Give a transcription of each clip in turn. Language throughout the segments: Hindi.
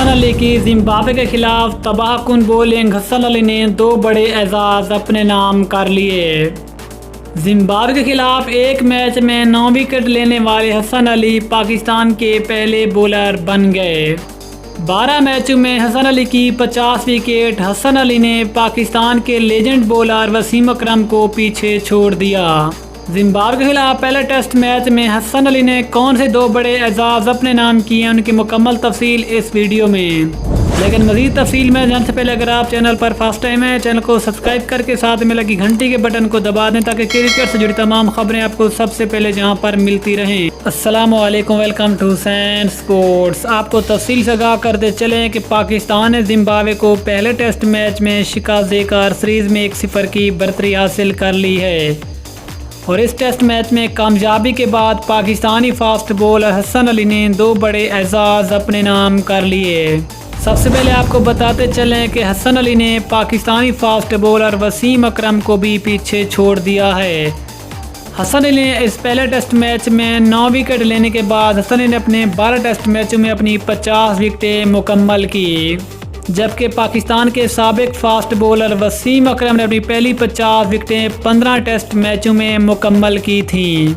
हसन अली की जिम्बाब्वे के खिलाफ तबाहकुन बॉलिंग। हसन अली ने 2 बड़े एजाज़ अपने नाम कर लिए। जिम्बाब्वे के खिलाफ एक मैच में 9 विकेट लेने वाले हसन अली पाकिस्तान के पहले बॉलर बन गए। 12 मैचों में हसन अली की 50 विकेट। हसन अली ने पाकिस्तान के लेजेंड बॉलर वसीम अकरम को पीछे छोड़ दिया। जिम्बाब्वे के खिलाफ पहले टेस्ट मैच में हसन अली ने कौन से 2 बड़े एजाज़ अपने नाम किए हैं, उनकी मुकम्मल तफसील इस वीडियो में। लेकिन मज़ीद तफसील में जानने से पहले अगर आप चैनल पर फर्स्ट टाइम है, चैनल को सब्सक्राइब करके साथ में लगी घंटी के बटन को दबा दें ताकि क्रिकेट से जुड़ी तमाम खबरें आपको सबसे पहले जहां पर मिलती रहें। अस्सलामु अलैकुम, वेलकम टू हुसैन स्पोर्ट्स। आपको तफसील से आगाह करते चलें कि पाकिस्तान ने जिम्बाब्वे को पहले टेस्ट मैच में शिकस्त देकर सीरीज़ में 1-0 की बढ़तरी हासिल कर ली है और इस टेस्ट मैच में कामयाबी के बाद पाकिस्तानी फास्ट बॉलर हसन अली ने 2 बड़े एजाज़ अपने नाम कर लिए। सबसे पहले आपको बताते चलें कि हसन अली ने पाकिस्तानी फास्ट बॉलर वसीम अकरम को भी पीछे छोड़ दिया है। हसन अली ने इस पहले टेस्ट मैच में 9 विकेट लेने के बाद हसन अली ने अपने 12 टेस्ट मैचों में अपनी 50 विकेटें मुकम्मल की, जबकि पाकिस्तान के साबिक फास्ट बॉलर वसीम अकरम ने अपनी पहली 50 विकेटें 15 टेस्ट मैचों में मुकम्मल की थीं।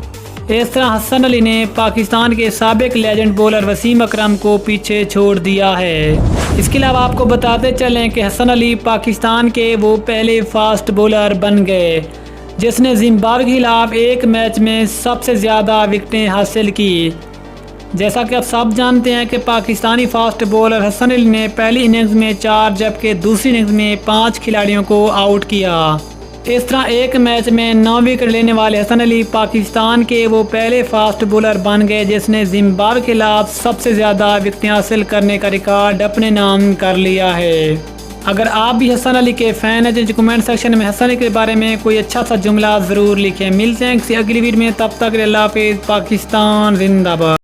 इस तरह हसन अली ने पाकिस्तान के साबिक लेजेंड बॉलर वसीम अकरम को पीछे छोड़ दिया है। इसके अलावा आपको बताते चलें कि हसन अली पाकिस्तान के वो पहले फास्ट बॉलर बन गए जिसने जिम्बाब्वे के खिलाफ एक मैच में सबसे ज़्यादा विकेटें हासिल की। जैसा कि आप सब जानते हैं कि पाकिस्तानी फास्ट बॉलर हसन अली ने पहली इनिंग्स में 4 जबकि दूसरी इनिंग्स में 5 खिलाड़ियों को आउट किया। इस तरह एक मैच में 9 विकेट लेने वाले हसन अली पाकिस्तान के वो पहले फास्ट बॉलर बन गए जिसने जिम्बाब्वे के खिलाफ सबसे ज़्यादा विकेटें हासिल करने का रिकॉर्ड अपने नाम कर लिया है। अगर आप भी हसन अली के फ़ैन हैं तो कमेंट सेक्शन में हसन अली के बारे में कोई अच्छा सा जुमला ज़रूर लिखें। मिलते हैं किसी अगली वीडियो में, तब तक अल्लाह हाफ़िज़। पाकिस्तान जिंदाबाद।